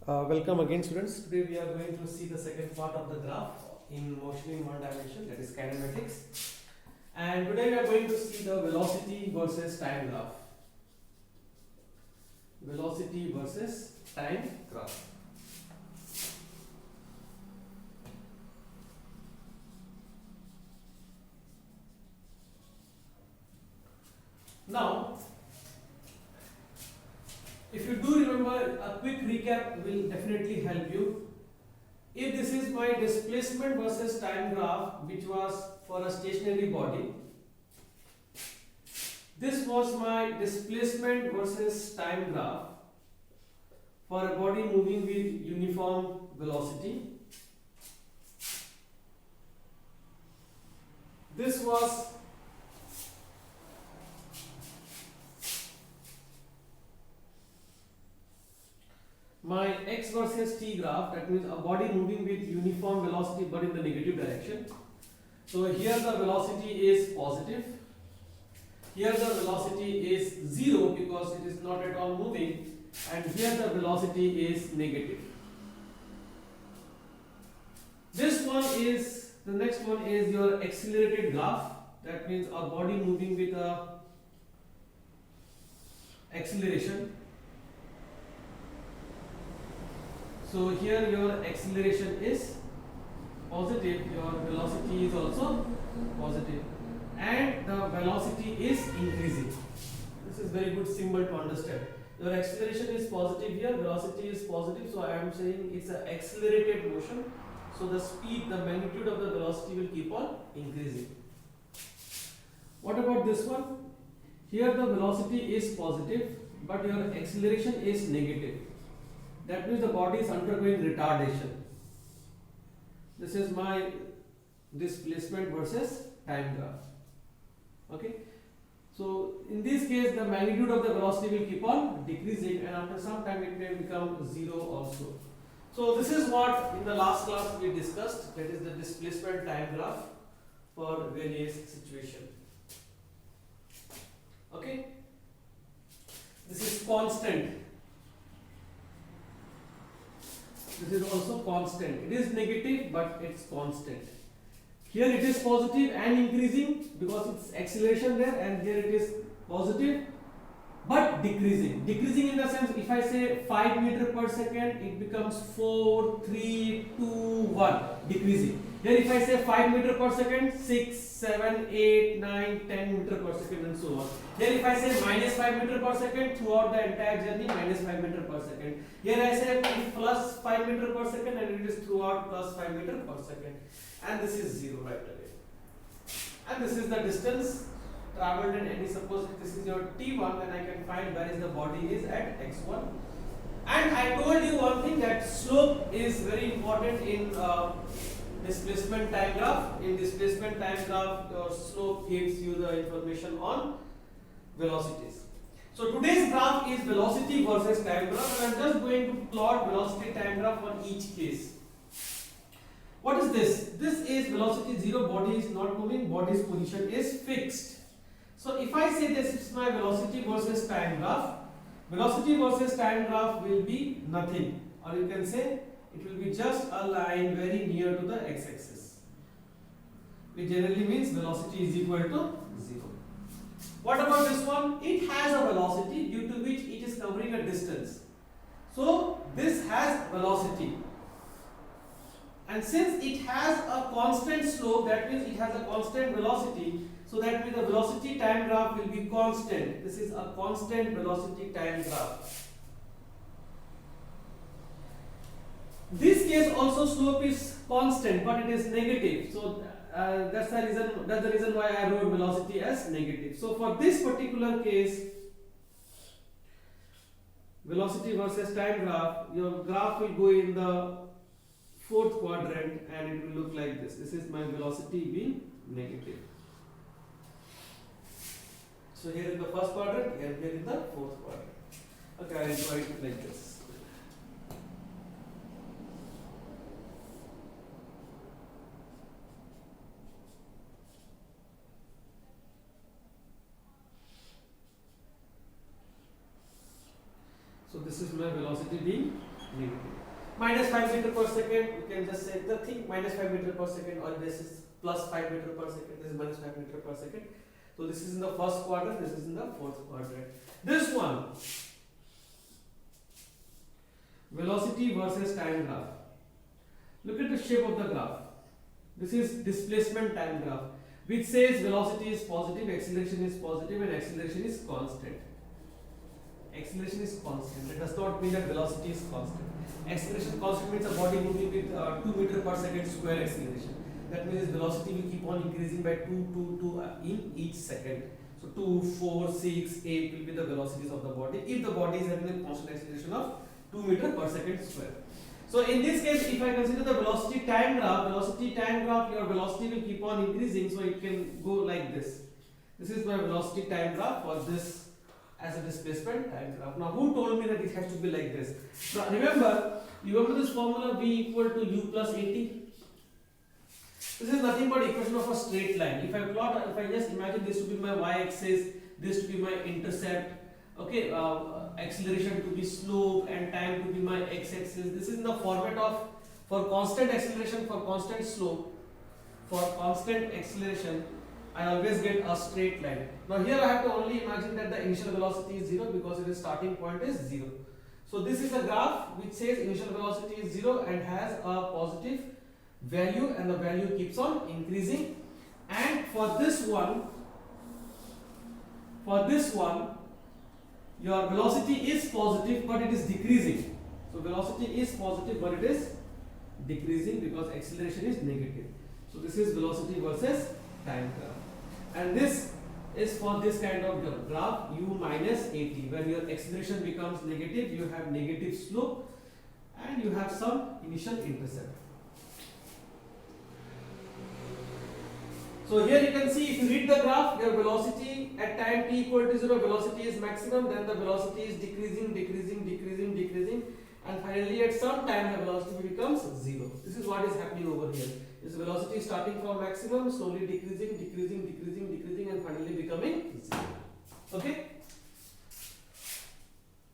Welcome again, students. Today we are going to see the second part of the graph in motion in one dimension, that is kinematics. And today we are going to see the velocity versus time graph. Velocity versus time graph. Now, if you do remember, a quick recap will definitely help you. If this is my displacement versus time graph, which was for a stationary body, this was my displacement versus time graph for a body moving with uniform velocity. This was my x versus t graph, that means a body moving with uniform velocity but in the negative direction. So here the velocity is positive, here the velocity is 0 because it is not at all moving, and here the velocity is negative. This one is, the next one is your accelerated graph, that means a body moving with a acceleration. So here your acceleration is positive, your velocity is also positive, and the velocity is increasing. This is very good symbol to understand. Your acceleration is positive here, velocity is positive, so I am saying it's an accelerated motion. So the speed, the magnitude of the velocity will keep on increasing. What about this one? Here the velocity is positive, but your acceleration is negative. That means the body is undergoing retardation. This is my displacement versus time graph. Okay. So in this case, the magnitude of the velocity will keep on decreasing, and after some time it may become 0 also. So this is what in the last class we discussed, that is the displacement time graph for various situations. Okay. This is constant. This is also constant. It is negative, but it's constant. Here it is positive and increasing because it's acceleration there, and here it is positive but decreasing. Decreasing in the sense, if I say 5 meter per second, it becomes 4, 3, 2, 1, decreasing. Here if I say 5 meter per second, 6, 7, 8, 9, 10 meter per second, and so on. Here if I say minus 5 meter per second, throughout the entire journey minus 5 meter per second. Here I say plus 5 meter per second, and it is throughout plus 5 meter per second. And this is 0 right away. And this is the distance traveled in any, suppose this is your t1, then I can find where is the body is at x1. And I told you one thing, that slope is very important in displacement time graph. In displacement time graph, your slope gives you the information on velocities. So today's graph is velocity versus time graph, and I am just going to plot velocity time graph on each case. What is this? This is velocity 0, body is not moving, body's position is fixed. So if I say this is my velocity versus time graph, velocity versus time graph will be nothing, or you can say it will be just a line very near to the x-axis, which generally means velocity is equal to 0. What about this one? It has a velocity due to which it is covering a distance. So this has velocity. And since it has a constant slope, that means it has a constant velocity, so that means the velocity time graph will be constant. This is a constant velocity time graph. This case also slope is constant, but it is negative. So that's the reason why I wrote velocity as negative. So for this particular case, velocity versus time graph, your graph will go in the fourth quadrant, and it will look like this. This is my velocity being negative. So here in the first quadrant, here in the fourth quadrant. Okay, I will write it like this. So this is my velocity being negative. Minus 5 meter per second, you can just say the thing minus 5 meter per second, or this is plus 5 meter per second, this is minus 5 meter per second. So this is in the first quadrant, this is in the fourth quadrant. This one, velocity versus time graph. Look at the shape of the graph. This is displacement time graph, which says velocity is positive, acceleration is positive, and acceleration is constant. Acceleration is constant. It does not mean that velocity is constant. Acceleration constant means a body moving with 2 meter per second square acceleration. That means velocity will keep on increasing by 2 in each second. So 2, 4, 6, 8 will be the velocities of the body if the body is having a constant acceleration of 2 meter per second square. So in this case, if I consider the velocity time graph, your velocity will keep on increasing, so it can go like this. This is my velocity time graph for this as a displacement time graph. Now, who told me that it has to be like this? Now, remember this formula V equal to U plus AT? This is nothing but equation of a straight line. If I just imagine this to be my y-axis, this to be my intercept, okay, acceleration to be slope, and time to be my x-axis. This is in the format of, for constant acceleration, for constant slope, for constant acceleration, I always get a straight line. Now here I have to only imagine that the initial velocity is 0 because its starting point is 0. So this is a graph which says initial velocity is 0 and has a positive value, and the value keeps on increasing. And for this one, your velocity is positive but it is decreasing. So velocity is positive but it is decreasing because acceleration is negative. So this is velocity versus time graph. And this is for this kind of graph, U minus AT. When your acceleration becomes negative, you have negative slope and you have some initial intercept. So here you can see, if you read the graph, your velocity at time t equal to 0, velocity is maximum, then the velocity is decreasing, and finally at some time the velocity becomes 0. This is what is happening over here. This velocity starting from maximum, slowly decreasing, and finally becoming 0. Okay?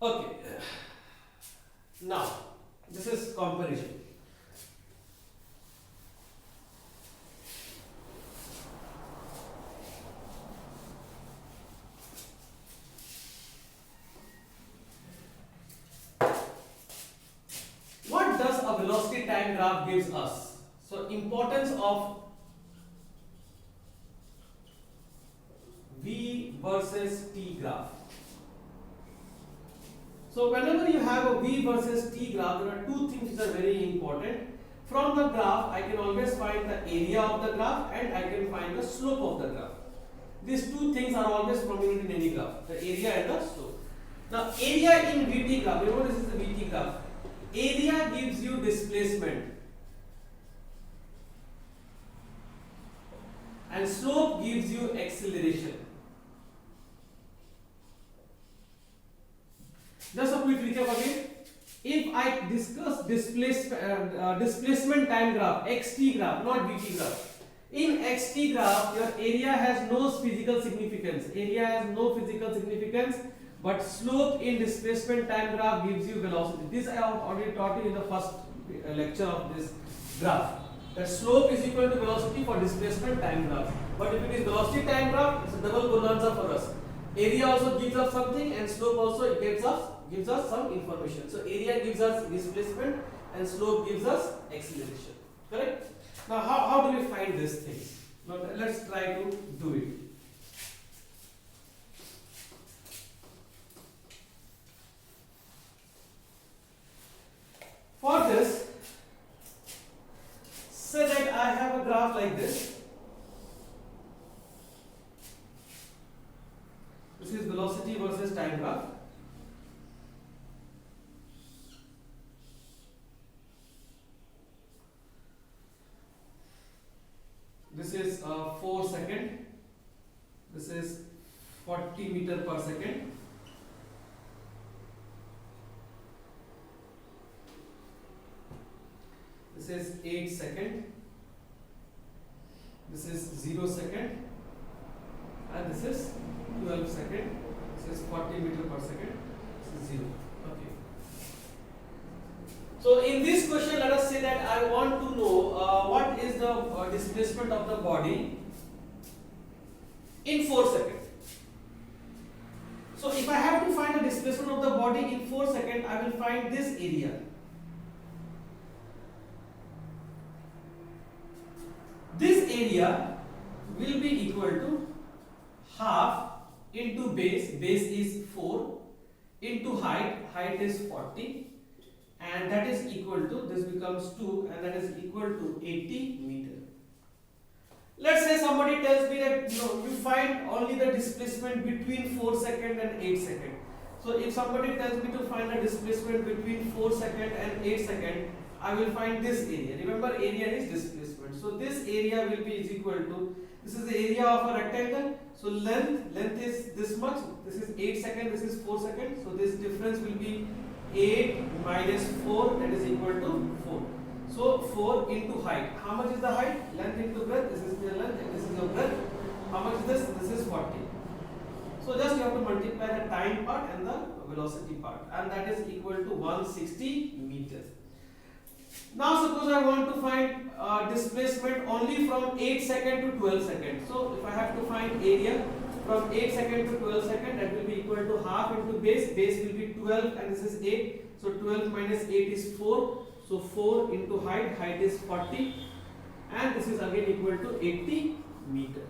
Okay. Now, this is comparison. What does a velocity time graph gives us? So importance of V versus T graph. So whenever you have a V versus T graph, there are two things which are very important. From the graph, I can always find the area of the graph and I can find the slope of the graph. These two things are always prominent in any graph, the area and the slope. Now area in VT graph, remember this is the VT graph. Area gives you displacement and slope gives you acceleration. Just a quick recap again. If I discuss displacement time graph, xt graph, not vt graph. In xt graph, your area has no physical significance. But slope in displacement time graph gives you velocity. This I have already taught you in the first lecture of this graph. That slope is equal to velocity for displacement time graph. But if it is velocity time graph, it's a double bonanza for us. Area also gives us something and slope also gives us some information. So area gives us displacement and slope gives us acceleration. Correct? Now how do we find these things? Now let's try to do it. For this, say that I have a graph like this. This is velocity versus time graph. This is 4 second. This is 40 meter per second. This is 8 second. This is 0 second. And this is 12 second. This is 40 meter per second. This is 0. Okay. So in this question, let us say that I want to know what is the displacement of the body in 4 seconds. So if I have to find the displacement of the body in 4 seconds, I will find this area. This area will be equal to half into base, base is 4, into height, height is 40, and that is equal to, this becomes 2, and that is equal to 80 meter. Let's say somebody tells me that you find only the displacement between 4 second and 8 second. So if somebody tells me to find the displacement between 4 second and 8 second, I will find this area. Remember, area is displacement. So this area will be is equal to, this is the area of a rectangle. So length is this much. This is 8 second. This is 4 second. So this difference will be 8 minus 4, that is equal to 4. So 4 into height. How much is the height? Length into breadth. This is the length and this is the breadth. How much is this? This is 40. So just you have to multiply the time part and the velocity part, and that is equal to 160 meters. Now suppose I want to find displacement only from 8 second to 12 second. So if I have to find area from 8 second to 12 second, that will be equal to half into base. Base will be 12 and this is 8. So 12 minus 8 is 4. So 4 into height, height is 40, and this is again equal to 80 meter.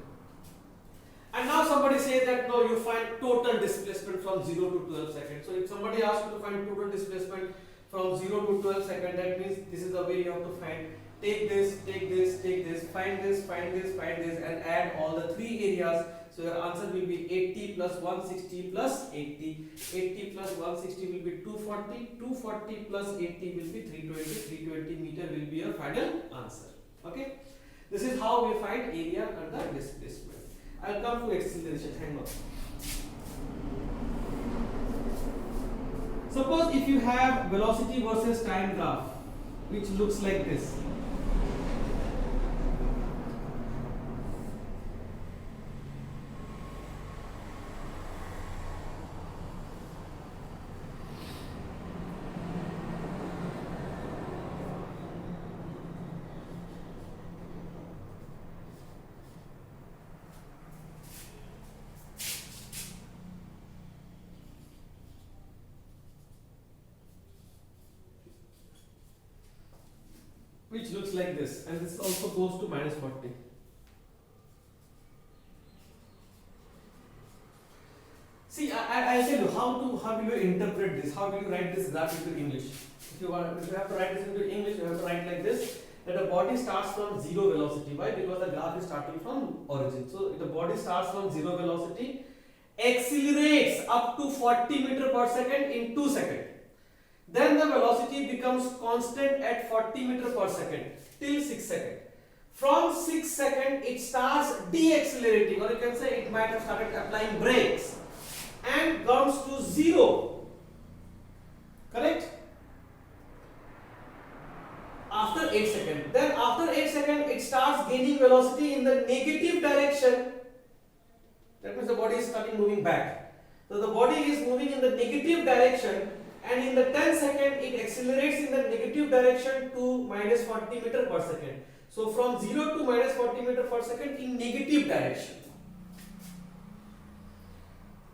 And now somebody says that no, you find total displacement from 0 to 12 seconds. So if somebody asks you to find total displacement from 0 to 12 seconds, that means this is the way you have to find. Take this, take this, take this, find this, find this, find this, and add all the 3 areas. So your answer will be 80 plus 160 plus 80. 80 plus 160 will be 240. 240 plus 80 will be 320. 320 meter will be your final answer. Okay. This is how we find area and the displacement. I'll come to acceleration. Hang on. Suppose if you have velocity versus time graph, which looks like this. Which looks like this, and this also goes to minus 40. See, I'll tell you how will you interpret this, how will you write this graph into English. If you have to write this into English, you have to write like this, that the body starts from 0 velocity. Why? Because the graph is starting from origin. So the body starts from 0 velocity, accelerates up to 40 meter per second in 2 seconds. Then the velocity becomes constant at 40 meter per second till 6 seconds. From 6 seconds, it starts deaccelerating, or you can say it might have started applying brakes and comes to 0. Correct? After 8 seconds. Then after 8 seconds, it starts gaining velocity in the negative direction. That means the body is starting moving back. So the body is moving in the negative direction. And in the 10 seconds, it accelerates in the negative direction to minus 40 meter per second. So from 0 to minus 40 meter per second in negative direction.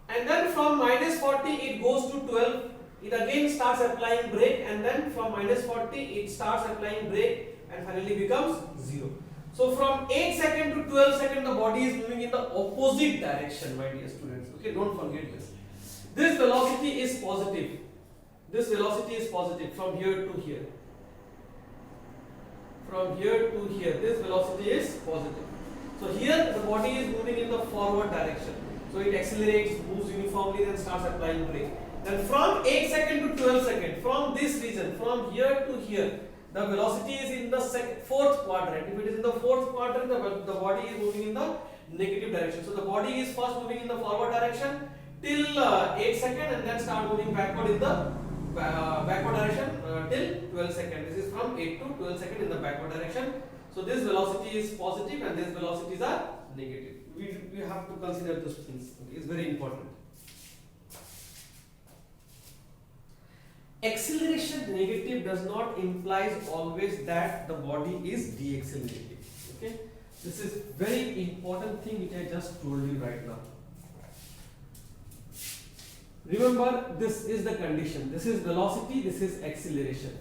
And then from minus 40, it goes to 12. It again starts applying brake, and then from minus 40, it starts applying brake and finally becomes 0. So from 8 seconds to 12 seconds, the body is moving in the opposite direction, my dear students. Okay, don't forget this. This velocity is positive. This velocity is positive from here to here. From here to here, this velocity is positive. So here the body is moving in the forward direction. So it accelerates, moves uniformly, then starts applying brake. Then from 8 seconds to 12 seconds, from this region, from here to here, the velocity is in the fourth quadrant. If it is in the fourth quadrant, the body is moving in the negative direction. So the body is first moving in the forward direction till 8 seconds, and then start moving backward in the backward direction till 12 seconds. This is from 8 to 12 seconds in the backward direction. So this velocity is positive and these velocities are negative. We have to consider those things. Okay, it's very important. acceleration negative does not implies always that the body is deaccelerating. Okay, this is very important thing which I just told you right now. Remember, this is the condition. This is velocity, this is acceleration.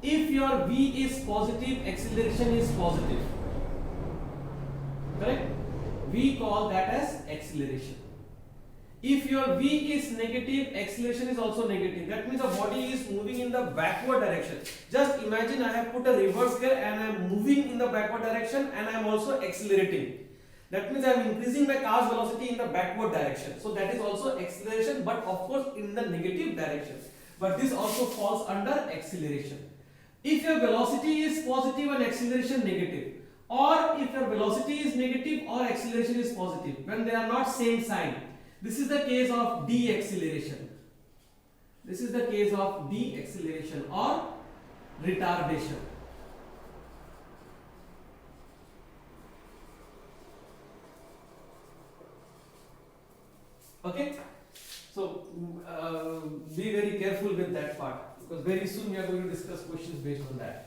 If your v is positive, acceleration is positive. Correct? We call that as acceleration. If your v is negative, acceleration is also negative. That means the body is moving in the backward direction. Just imagine I have put a reverse gear and I am moving in the backward direction and I am also accelerating. That means I am increasing my car's velocity in the backward direction. So that is also acceleration, but of course in the negative direction. But this also falls under acceleration. If your velocity is positive and acceleration negative, or if your velocity is negative or acceleration is positive, when they are not same sign, this is the case of deceleration. This is the case of deceleration or retardation. Okay, so be very careful with that part, because very soon we are going to discuss questions based on that.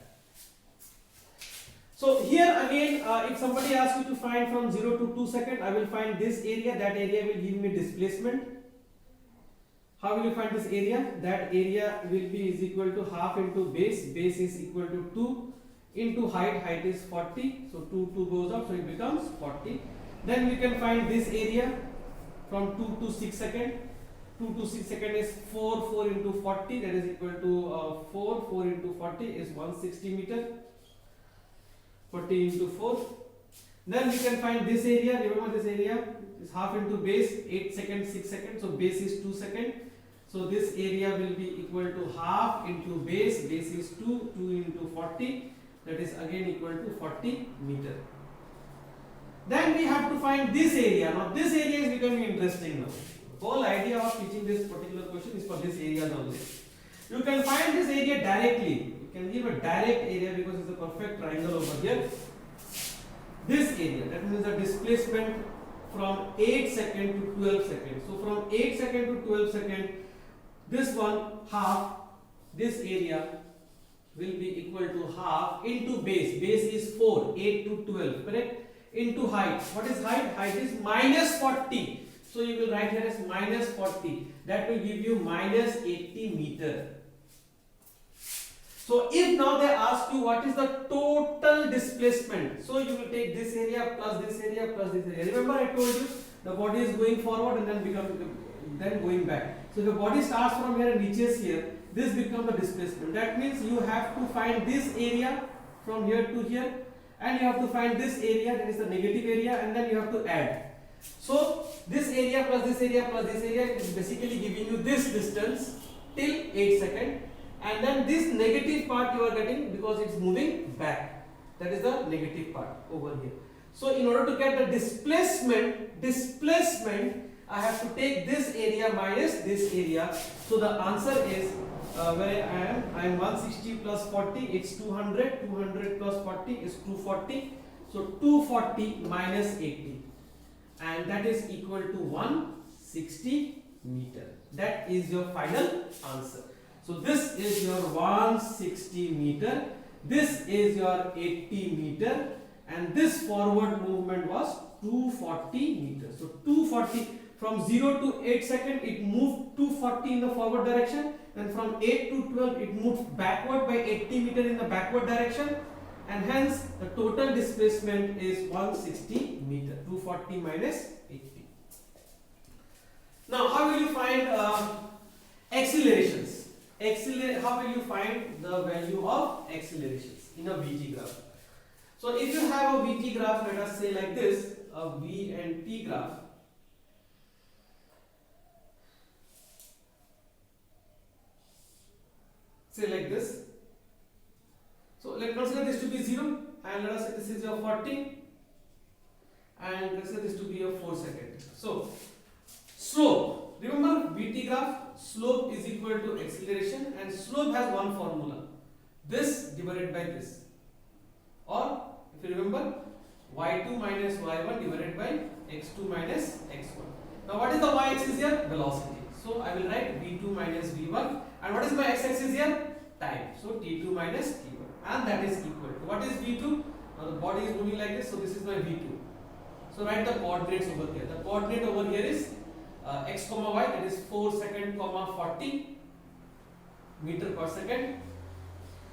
So here again, if somebody asks you to find from 0 to 2 seconds, I will find this area, that area will give me displacement. How will you find this area? That area will be is equal to half into base is equal to 2 into height is 40, so 2 goes up, so it becomes 40. Then we can find this area from 2 to 6 seconds. 2 to 6 seconds is 4 into 40, that is equal to 4 into 40 is 160 meter. 40 into 4. Then we can find this area. Remember, this area is half into base, 8 seconds, 6 seconds. So base is 2 seconds. So this area will be equal to half into base. Base is 2. 2 into 40. That is again equal to 40 meter. Then we have to find this area. Now this area is becoming interesting now. Whole idea of teaching this particular question is for this area only. You can find this area directly. Can give a direct area because it's a perfect triangle over here. This area, that means the displacement from 8 seconds to 12 seconds. So from 8 seconds to 12 seconds, this one half, this area will be equal to half into base. Base is 4, 8 to 12, correct? Into height. What is height? Height is minus 40. So you will write here as minus 40. That will give you minus 80 meter. So if now they ask you what is the total displacement, so you will take this area plus this area plus this area. Remember I told you the body is going forward and then going back. So if the body starts from here and reaches here, this becomes the displacement. That means you have to find this area from here to here, and you have to find this area, that is the negative area, and then you have to add. So this area plus this area plus this area is basically giving you this distance till 8 seconds. And then this negative part you are getting because it's moving back. That is the negative part over here. So in order to get the displacement, I have to take this area minus this area. So the answer is where I am 160 plus 40, it's 200. 200 plus 40 is 240. So 240 minus 80, and that is equal to 160 meter. That is your final answer. So this is your 160 meter, this is your 80 meter, and this forward movement was 240 meters. So 240, from 0 to 8 seconds it moved 240 in the forward direction, and from 8 to 12 it moved backward by 80 meter in the backward direction, and hence the total displacement is 160 meter. 240 minus 80. Now how will you find accelerations? How will you find the value of accelerations in a VT graph? So if you have a VT graph, let us say like this, a V and T graph. Say like this. So let us consider this to be 0, and let us say this is your 40, and let us say this to be your 4 seconds. So slope. Remember VT graph, slope is equal to acceleration, and slope has one formula, this divided by this, or if you remember, y2 minus y1 divided by x2 minus x1. Now what is the y-axis here? Velocity. So I will write v2 minus v1, And what is my x-axis here? Time. So t2 minus t1, and that is equal to what is v2? Now the body is moving like this, so this is my v2. So write the coordinates over here. The coordinate over here is x comma y, that is 4 second comma 40 meter per second.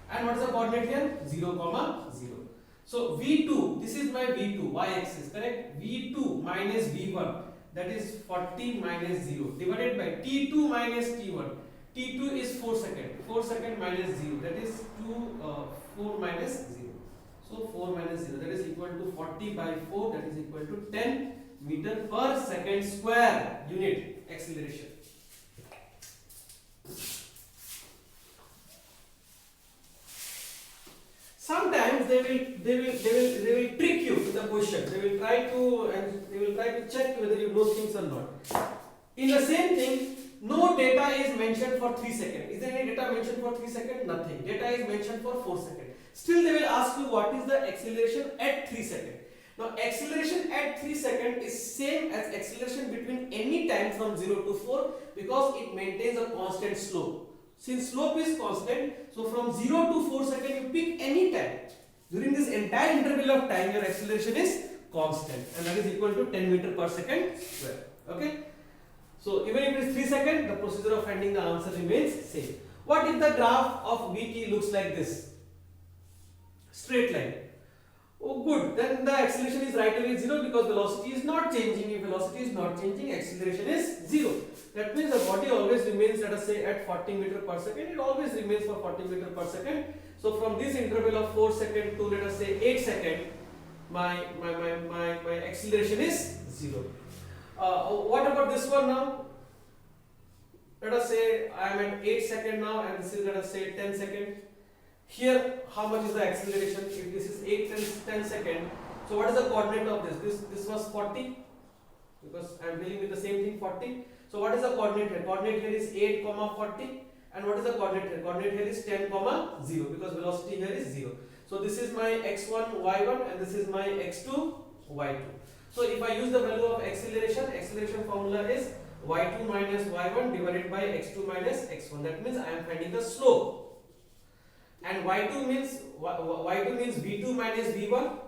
And what is the coordinate here? 0 comma 0. So v2, this is my v2, y axis, correct? v2 minus v1, that is 40 minus 0 divided by t2 minus t1. t2 is 4 second. 4 second minus 0, that is 4 minus 0. So 4 minus 0, that is equal to 40 by 4, that is equal to 10 meter per second square unit acceleration. Sometimes they will trick you with the question. They will try to check whether you know things or not. In the same thing, no data is mentioned for 3 seconds. Is there any data mentioned for 3 seconds? Nothing. Data is mentioned for 4 seconds. Still they will ask you what is the acceleration at 3 seconds. Now acceleration at 3 seconds is same as acceleration between any time from 0 to 4 because it maintains a constant slope. Since slope is constant, so from 0 to 4 seconds you pick any time. During this entire interval of time your acceleration is constant, and that is equal to 10 meter per second square. Okay. So even if it is 3 seconds, the procedure of finding the answer remains same. What if the graph of Vt looks like this? Straight line. Oh good, then the acceleration is right away 0 because velocity is not changing. If velocity is not changing, acceleration is 0. That means the body always remains, let us say, at 40 meter per second. It always remains for 40 meter per second. So from this interval of 4 second to let us say 8 second, my acceleration is 0. What about this one now? Let us say I am at 8 second now, and this is let us say 10 second. Here, how much is the acceleration? If this is 8 and 10 second, so what is the coordinate of this? This was 40 because I am dealing with the same thing, 40. So what is the coordinate here? Coordinate here is 8 comma 40, and what is the coordinate here? Coordinate here is 10 comma 0 because velocity here is 0. So this is my x1 y1 and this is my x2 y2. So if I use the value of acceleration formula is y2 minus y1 divided by x2 minus x1. That means I am finding the slope. And y2 means v2 minus v1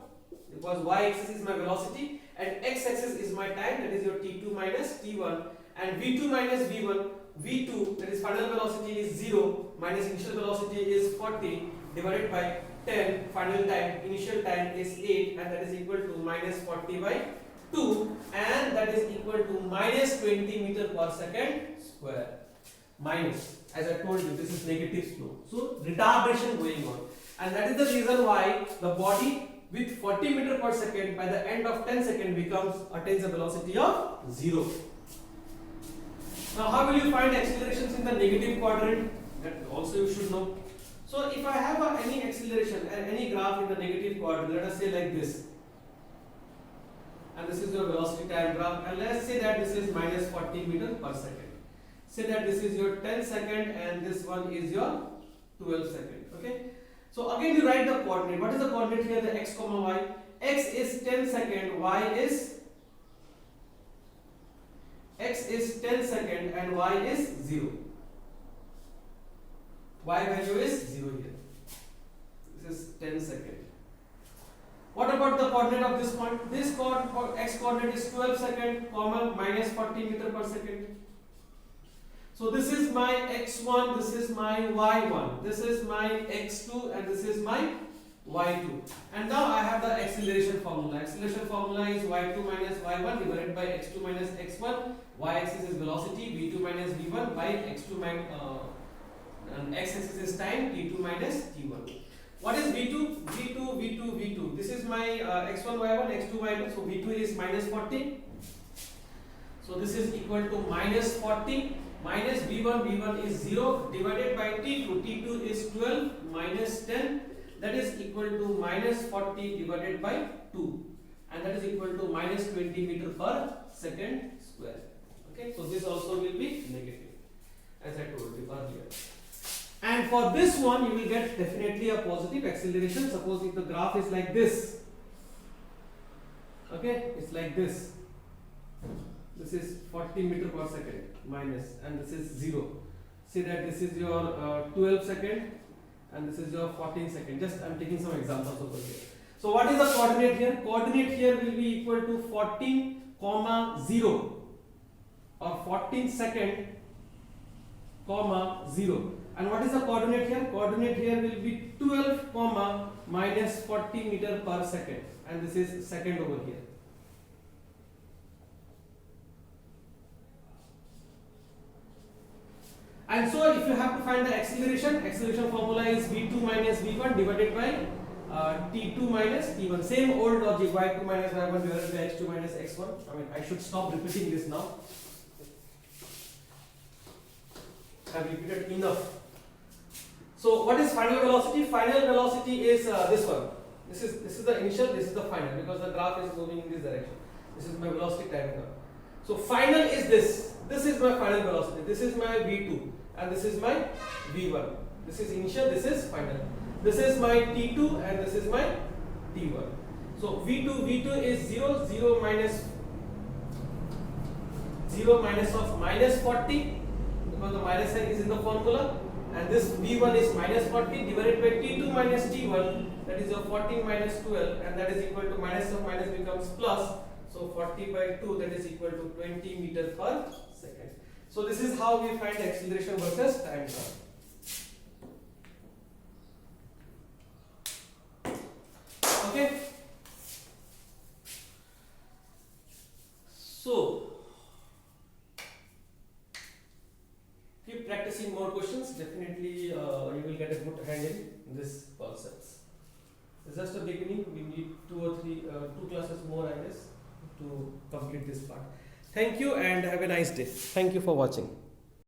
because y-axis is my velocity and x-axis is my time, that is your t2 minus t1, and v2 minus v1, v2, that is final velocity is 0 minus initial velocity is 40 divided by 10, final time, initial time is 8, and that is equal to minus 40 by 2, and that is equal to minus 20 meter per second square. Minus, as I told you, this is negative slope. So retardation going on, and that is the reason why the body with 40 meter per second by the end of 10 seconds attains a velocity of 0. Now how will you find accelerations in the negative quadrant? That also you should know. So if I have any acceleration and any graph in the negative quadrant, let us say like this, and this is your velocity time graph, and let us say that this is minus 40 meter per second. Say that this is your 10 second and this one is your 12 second. Okay. So again you write the coordinate. What is the coordinate here? The x comma y. X is 10 second, x is 10 second and y is 0. Y value is 0 here. This is 10 second. What about the coordinate of this point? This x coordinate is 12 second, comma minus 40 meter per second. So this is my x1, this is my y1, this is my x2, and this is my y2. And now I have the acceleration formula. Acceleration formula is y2 minus y1 divided by x2 minus x1. Y-axis is velocity, v2 minus v1 by x2 minus and x-axis is time, t2 minus t1. What is v2? v2. This is my x1 y1, x2 y2. So v2 is minus 40. So this is equal to minus 40. Minus v1 is 0 divided by t2 is 12 minus 10, that is equal to minus 40 divided by 2, and that is equal to minus 20 meter per second square. Okay, so this also will be negative, as I told you earlier. And for this one you will get definitely a positive acceleration. Suppose if the graph is like this, okay, it's like this. This is 40 meter per second minus, and this is 0. say that this is your 12 second and this is your 14 second. Just I'm taking some examples over here. So what is the coordinate here? Coordinate here will be equal to 14 comma 0 or 14 second comma 0. And what is the coordinate here? Coordinate here will be 12 comma minus 40 meter per second, and this is second over here. And so if you have to find the acceleration formula is v2 minus v1 divided by t2 minus t1. Same old logic, y2 minus y1 divided by x2 minus x1. I mean, I should stop repeating this now. I have repeated enough. So what is final velocity? Final velocity is this one. This is the initial, this is the final, because the graph is moving in this direction. This is my velocity time curve. So final is this. This is my final velocity. This is my v2 and this is my v1. This is initial, this is final. This is my t2 and this is my t1. So v2 is 0 minus of minus 40, because the minus sign is in the formula, and this v1 is minus 40 divided by t2 minus t1, that is your 14 minus 12, and that is equal to minus of minus becomes plus. So 40 by 2, that is equal to 20 meter per second. So this is how we find acceleration versus time curve. Okay. So keep practicing more questions. Definitely you will get a good handle in this concepts. It's just a beginning. We need two classes more, I guess, to complete this part. Thank you and have a nice day. Thank you for watching.